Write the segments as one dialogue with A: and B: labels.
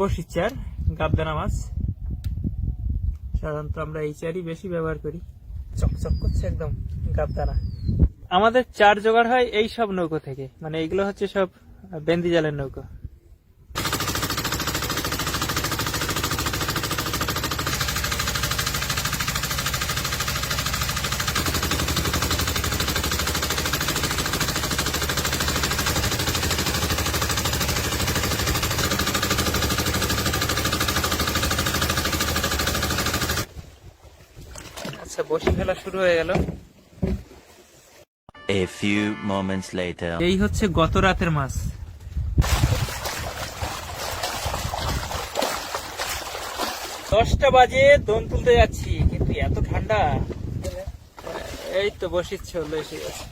A: বসির চার, গাবদানা মাছ। সাধারণত আমরা এই চারই বেশি ব্যবহার করি। চকচক করছে একদম গাবদানা। আমাদের চার জোগাড় হয় এই সব নৌকো থেকে, মানে এইগুলো হচ্ছে সব বেন্দি জালের নৌকো। আচ্ছা, বসি ফেলা শুরু হয়ে গেল।
B: A few moments later.
A: এই হচ্ছে গত রাতের মাছ। দশটা বাজে দোন তুলতে যাচ্ছি, কিন্তু এত ঠান্ডা। এই তো বসির চলে এসে গেছে।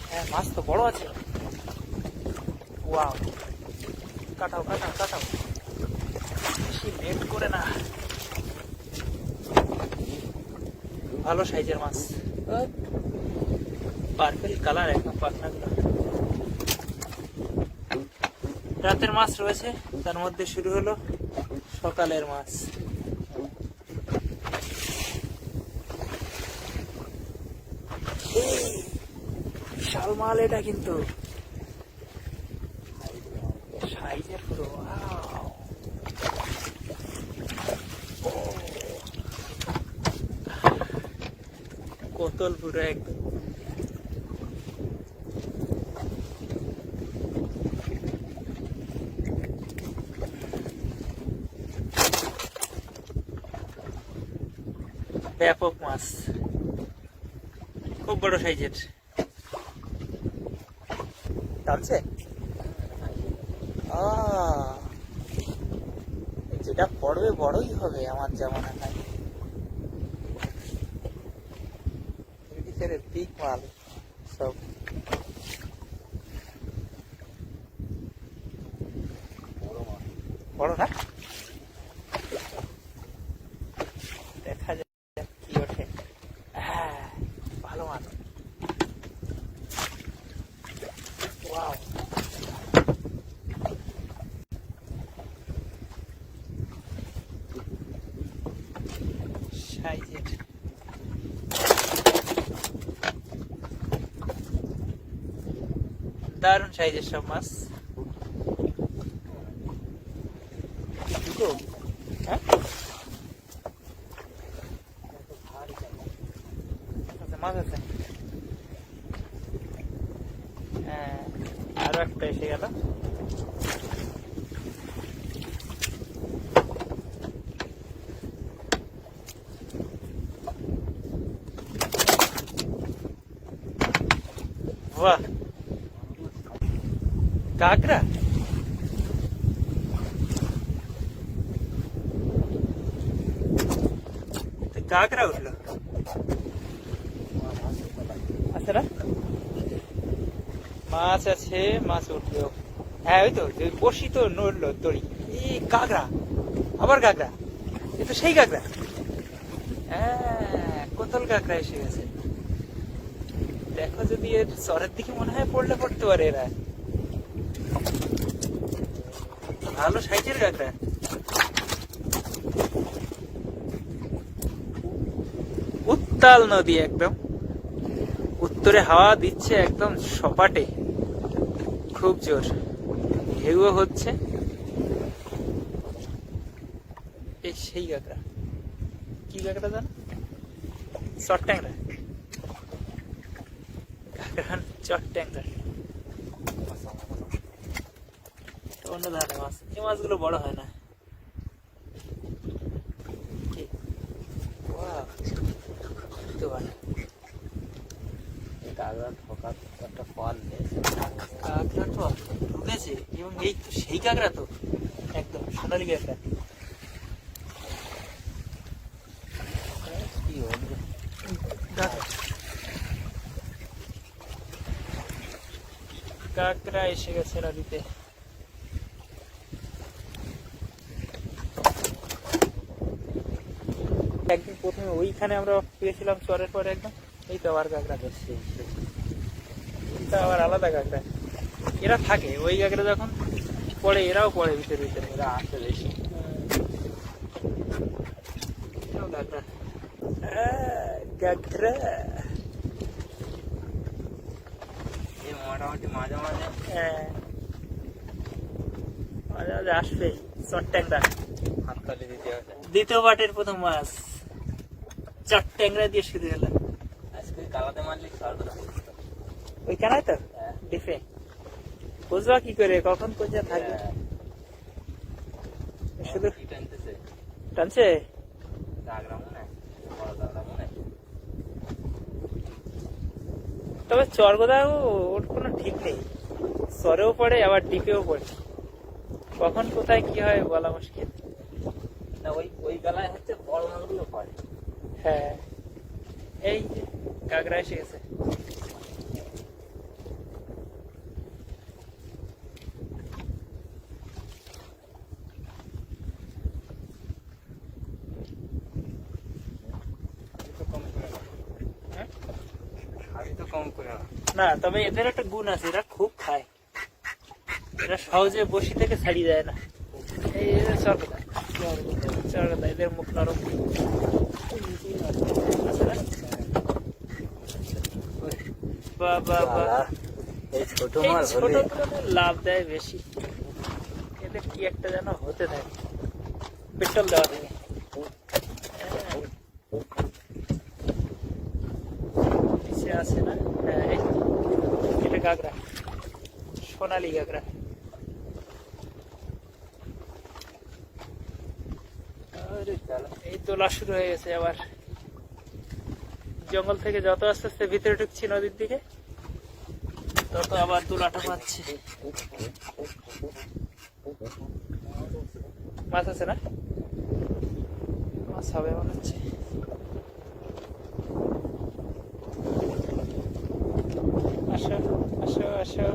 A: হ্যাঁ, মাছ তো বড় আছে। ওয়াও, কাটাও কাটাও কাটাও, বেশি লেট করে না। ভালো সাইজের মাছ, পার্পল কালার একদম পাখনাগুলো। রাতের মাছ রয়েছে, তার মধ্যে শুরু হলো সকালের মাছ। বিশাল মাল এটা, কিন্তু সাইজের পুরো। কোতল পুরো একদম। ব্যাপক মাছ, খুব বড় সাইজের। টানছে, যেটা পড়বে বড়ই হবে আমার যা মনে হয়। বিগ মাল সব। বড় না, দেখা যাক কি ওঠে। হ্যাঁ, ভালো মাল। ওয়াও, সাইজের। দারুণ সাইজের সব মাছ। হ্যাঁ, মাছ আছে। হ্যাঁ, আরো একটা এসে গেল। বাহ, কাঁকড়া। কাঁকড়া উঠলো, আছে না? মাছ আছে, মাছ উঠলো। হ্যাঁ, ওই তো বসি তো নড়লো দড়ি। এই কাঁকড়া, আবার কাঁকড়া। এ তো সেই কাঁকড়া। হ্যাঁ, কোতল কাঁকড়া এসে গেছে। দেখো, যদি এর চরের দিকে মনে হয় পড়লে পড়তে পারে এরা। ভালো সাইজের কাঁকড়া। উত্তাল নদী একদম, উত্তরে হাওয়া দিচ্ছে একদম সপাটে, খুব জোর। ঢেউও হচ্ছে। এই সেই কাঁকড়া, কি কাঁকড়া জানো? চট ট্যাংরা। কাঁকড়া চট ট্যাংরা, অন্য ধরনের মাছ। এই মাছগুলো বড় হয় না। ঢুকেছে, এবং এই তো সেই কাঁকড়া, তো একদম সোনালি কাঁকড়া। কাঁকড়া এসে গেছে নদীতে। একদিন প্রথমে ওইখানে আমরা পেয়েছিলাম চরের পরে একদম, এই তো আবার কাঁকড়া করছে, এটা আবার আলাদা কাঁকড়া। এরা থাকে ওই কাঁকড়া যখন পড়ে এরাও পড়ে ভিতরে ভিতরে, এরা আসে বেশি। এটাও কাঁকড়া, কাঁকড়া
C: মোটামুটি মাঝে মাঝে
A: হ্যাঁ, মাঝে মাঝে আসবে চট ট্যাংরা।
C: হাততালি দিতে হবে।
A: দ্বিতীয় পাটের প্রথম মাছ চট ট্যাংরা দিয়ে শুরু হলো।
C: আজকে কালাতে মারলি সর্বদা
A: ওইখানে তো ডিফে বুঝবা কি করে কখন কোথায় থাকবে, শুধু
C: কি টানতেছে
A: টানছে।
C: দাগরা মনে হয়, বড় দাগরা মনে হয়।
A: তবে চরগোদাও ওর কোনো ঠিক নেই, চরেও পড়ে আবার ডিপেও পড়ে, কখন কোথায় কি হয় বলা মুশকিল।
C: না ওই ওই বেলায় হচ্ছে বড় মাছগুলো পড়ে।
A: হ্যাঁ, এই যে কাঁকড়া এসে গেছে। হ্যাঁ?
C: আমি তো কম করে না।
A: না, তবে এদের একটা গুণ আছে, এরা খুব খায়, এরা সহজে বসি থেকে ছাড়িয়ে যায় না। এই চরগোদা, চরগোদা এদের মুখ নরম আছে না? বাহ বাহ বাহ,
C: এই ছোট
A: এই
C: মাছ হলে
A: ছোটগুলো লাভ দেয় বেশি, এদের কি একটা যেন হতে থাকে পেট্রোল দেওয়া থেকে। নিচে আছে না? হ্যাঁ, এই এটা কাঁকড়া, সোনালি কাঁকড়া।
C: আরে চালা।
A: এই তোলা শুরু হয়ে গেছে আবার, জঙ্গল থেকে যত আস্তে আস্তে ভিতরে ঢুকছি নদীর দিকে তত আবার তোলাটা পাচ্ছে। মাছ আছে না? মাছ হবে মনে হচ্ছে। আসো আসো আসো,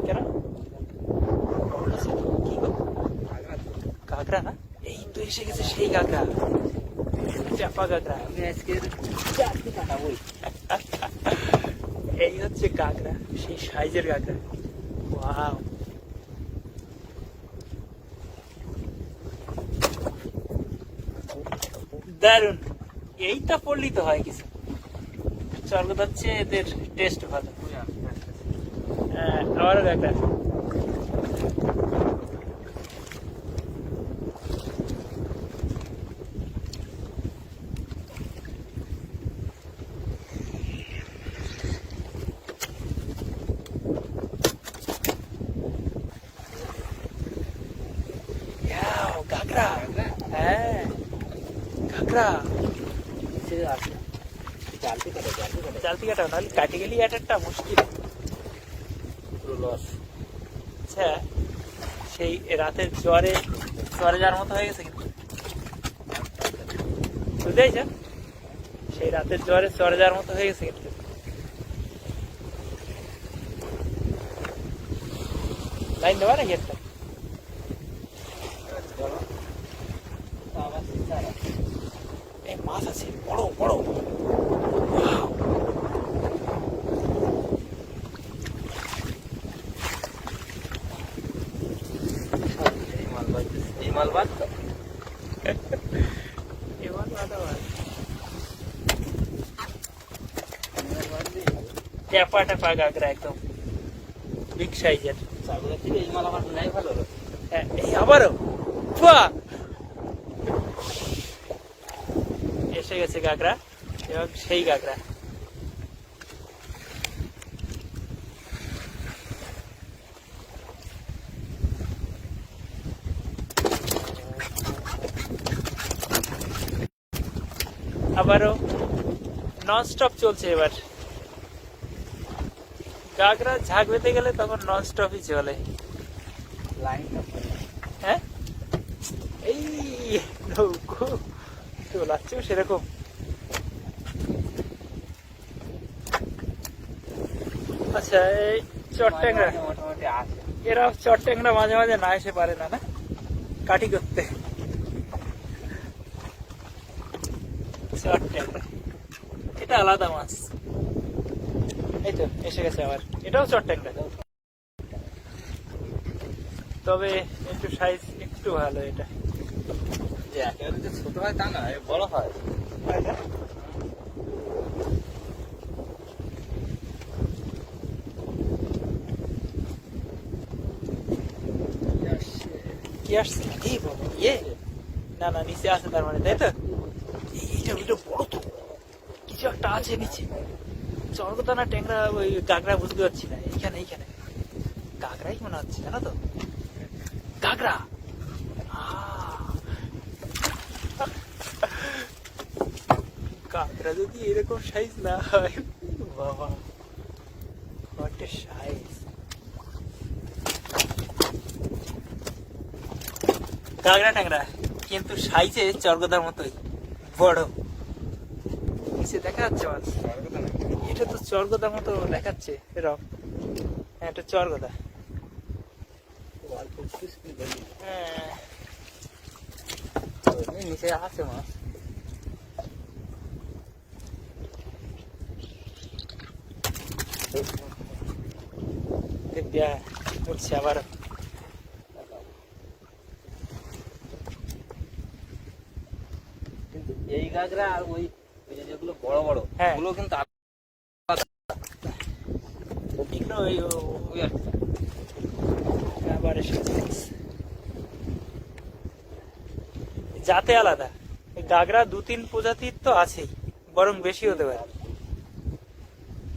A: কেন কি গো? কাঁকড়া না, এই তো এসে গেছে সেই কাঁকড়া, চাপা কাঁকড়া।
C: আমি আজকে চারটি কাটাবই।
A: এই হচ্ছে কাঁকড়া, সেই সাইজের কাঁকড়া। ওয়াও, দারুন। এইটা পড়লি তো হয় কিছু, চরগোদা হচ্ছে এদের টেস্ট ভালো। আবারও কাঁকড়া, কাঁকড়া, হ্যাঁ কাঁকড়া।
C: চালটি কাটা, চালটি কাটা।
A: চালতি কাটাও, নাহলে কাটে গেলি একটা মুশকিল।
C: পুরো লস।
A: আচ্ছা, সেই রাতের জ্বরে জ্বরে যাওয়ার মতো হয়ে গেছে কিন্তু, বুঝতে পারছ? সেই রাতের জ্বরে জ্বরে যাওয়ার মতো হয়ে গেছে কিন্তু। লাইন দেওয়া নাকি একটা? এই মাছ আছে বড় বড়। Wow!
C: এই মাল বাদ তো।
A: এবার বাদা বাদ। ট্যাপা ট্যাপা কাঁকড়া একদম বিগ সাইজের।
C: চাগুলো থেকে এই মাল আমার নাই ভালো হলো।
A: হ্যাঁ, এই আবারও বাহ! এসে গেছে কাঁকড়া, এবং সেই কাঁকড়া। আবারও ননস্টপ চলছে এবার। কাঁকড়া ঝাঁক পেতে গেলে তখন ননস্টপই চলে।
C: লাইনটা
A: হ্যাঁ, এই নৌকো তোলাচ্ছেও সেরকম। আচ্ছা, এই চট্ট্যাংরা,
C: মোটামুটি আছে।
A: এরা চট্ট্যাংরা মাঝে মাঝে না এসে পারে না, না কাটি করতে। চট ট্যাংরা, এটা আলাদা মাছ। এই তো এসে গেছে আবার, এটাও চট ট্যাংরা, তবে একটু সাইজ একটু ভালো। এটা
C: যে একেবারে যে ছোট হয় তা না, এ বড় হয়।
A: তাই না? কি আসছে? এই বাবা, ইয়ে না না, নিচে আছে তার মানে, তাই তো? এইটা ওইটা বড় তো, কিছু একটা আছে নিচে। চরকতা না ট্যাংরা, ওই গাগরা বুঝতে পারছি না। এইখানে এইখানে গাগরাই মনে হচ্ছে, জানো তো? গাগরা। গাগরা যদি এরকম সাইজ না হয়, বাবা হোয়াট এ সাইজ! গাগরা ট্যাংরা, কিন্তু সাইজে চরগদার মতোই বড়। নিচে দেখা যাচ্ছে মাছ, এটা তো চরগদার মতো দেখাচ্ছে এরকম। হ্যাঁ, এটা চরগদা। হ্যাঁ,
C: নিচে আছে মাছ।
A: দিব্যা উঠছে আবার।
C: কিন্তু এই গাগরা আর ওই ওই যে যেগুলো বড় বড়,
A: হ্যাঁ।
C: ওগুলো কিন্তু
A: এগুলো
C: ওই আর কি।
A: আবার এসে গেছে। জাতে আলাদা। এই গাগরা 2-3 প্রজাতির তো আছেই, বরং বেশি হতে পারে,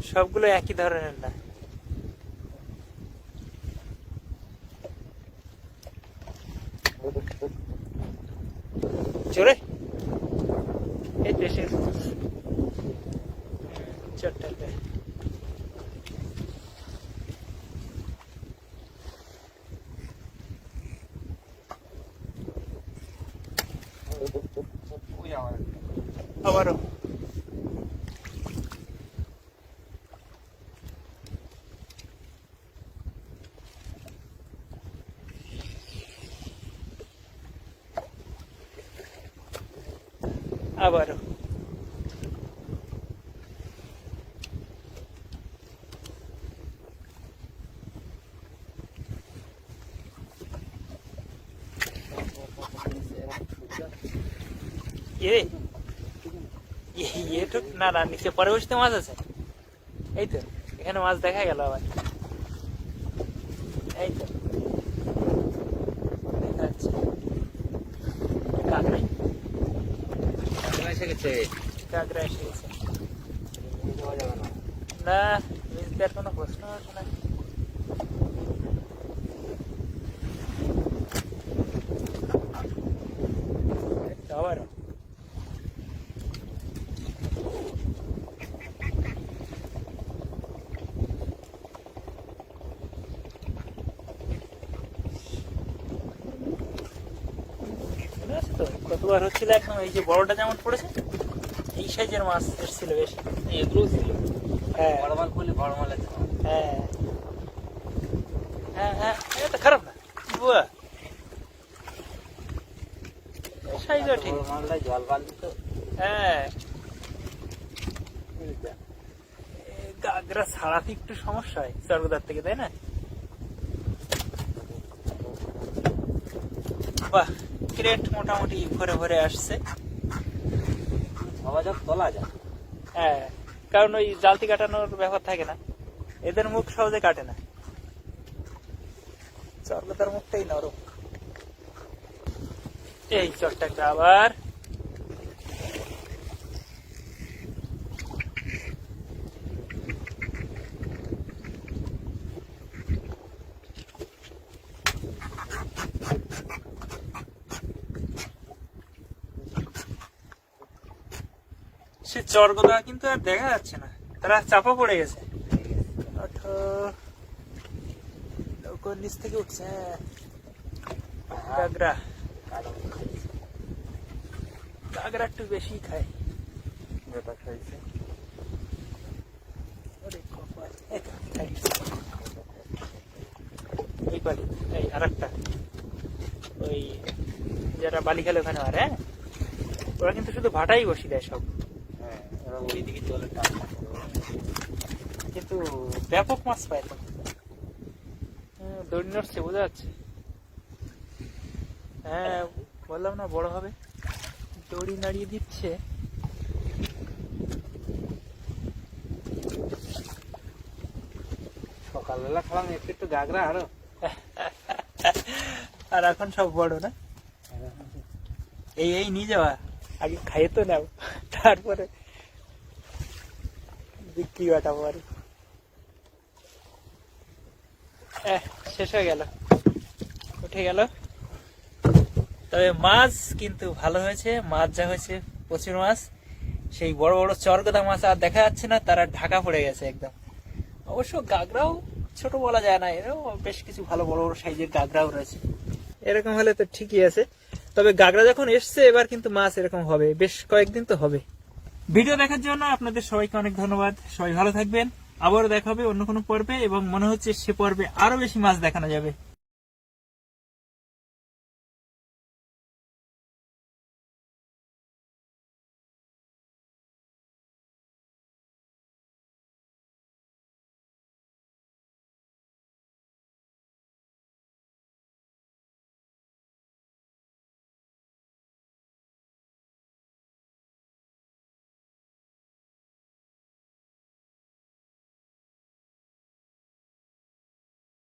A: সবগুলো একই ধরনের না। জোরে এই তো এসে গেছে। চট্টগ্রাম
C: ওই আমার
A: আবারও আবারও এটুক না না, নিচে পরে বসতে মাছ আছে। এই তো এখানে মাছ দেখা গেল আবার। এই তো দেখা যাচ্ছে কাঁকড়াই,
C: এসে গেছে।
A: কাঁকড়া এসে গেছে।
C: যাওয়া যাবে না।
A: না, নিচ দেওয়ার কোনো প্রশ্ন আছে না। আবারও কতবার হচ্ছিল একদম, এই যে বড়টা যেমন পড়েছে, এই সাইজের মাছ এসেছিল বেশি।
C: এগুলো ছিল
A: হ্যাঁ
C: বড় মাল করলে বড় মাল আছে।
A: হ্যাঁ হ্যাঁ হ্যাঁ, এটা খারাপ না বুয়া, সাইজও ঠিক।
C: বড় মালটাই জল বাল দিত।
A: হ্যাঁ, গাগরা ছাড়াতে একটু সমস্যা হয় চরগদার থেকে, তাই না? বাহ, ক্রেট মোটামুটি ভরে ভরে আসছে।
C: সবাই যখন তোলা যায়।
A: হ্যাঁ, কারণ ওই জালতি কাটানোর ব্যাপার থাকে না, এদের মুখ সহজে কাটে না, চরগদার মুখটাই নরম। এই চটটা আবার সে চরগদা কিন্তু আর দেখা যাচ্ছে না, তারা চাপা পড়ে গেছে। নৌকোর নিচ থেকে উঠছে গাগরা। গাগরা একটু বেশি খায়। ওরে কপাল, এই তো, এই। এই বালি, এই আরেকটা, ওই যেটা বালি খেলে ওখানে আর, হ্যাঁ ওরা কিন্তু শুধু ভাটাই বসি দেয় সব,
C: হ্যাঁ ওরা ওইদিকে জলের টান থাকে।
A: কিন্তু ব্যাপক মাছ পায় তো। দড়ি নড়ছে, বোঝা যাচ্ছে। হ্যাঁ বললাম না বড় হবে, দড়ি নাড়িয়ে দিচ্ছে।
C: সকালবেলা খেলাম একটু একটু গাগরা আরো।
A: আর এখন সব বড় না, এই এই নিয়ে যাওয়া, আগে খাইয়ে তো নাও, তারপরে বিক্রি বাটাবো। আর শেষ হয়ে গেল, উঠে গেল। তবে মাছ কিন্তু ভালো হয়েছে, মাছ যা হয়েছে প্রচুর মাছ। সেই বড় বড় চরগদা মাছ আর দেখা যাচ্ছে না, তারা ঢাকা পড়ে গেছে একদম। অবশ্য গাগরাও ছোট বলা যায় না, এরও বেশ কিছু ভালো বড় বড় সাইজের গাগরাও রয়েছে। এরকম হলে তো ঠিকই আছে। তবে গাগরা যখন এসছে এবার কিন্তু মাছ এরকম হবে, বেশ কয়েকদিন তো হবে। ভিডিও দেখার জন্য আপনাদের সবাইকে অনেক ধন্যবাদ। সবাই ভালো থাকবেন, আবারও দেখা হবে অন্য কোনো পর্বে, এবং মনে হচ্ছে সে পর্বে আরো বেশি মাছ দেখানো যাবে।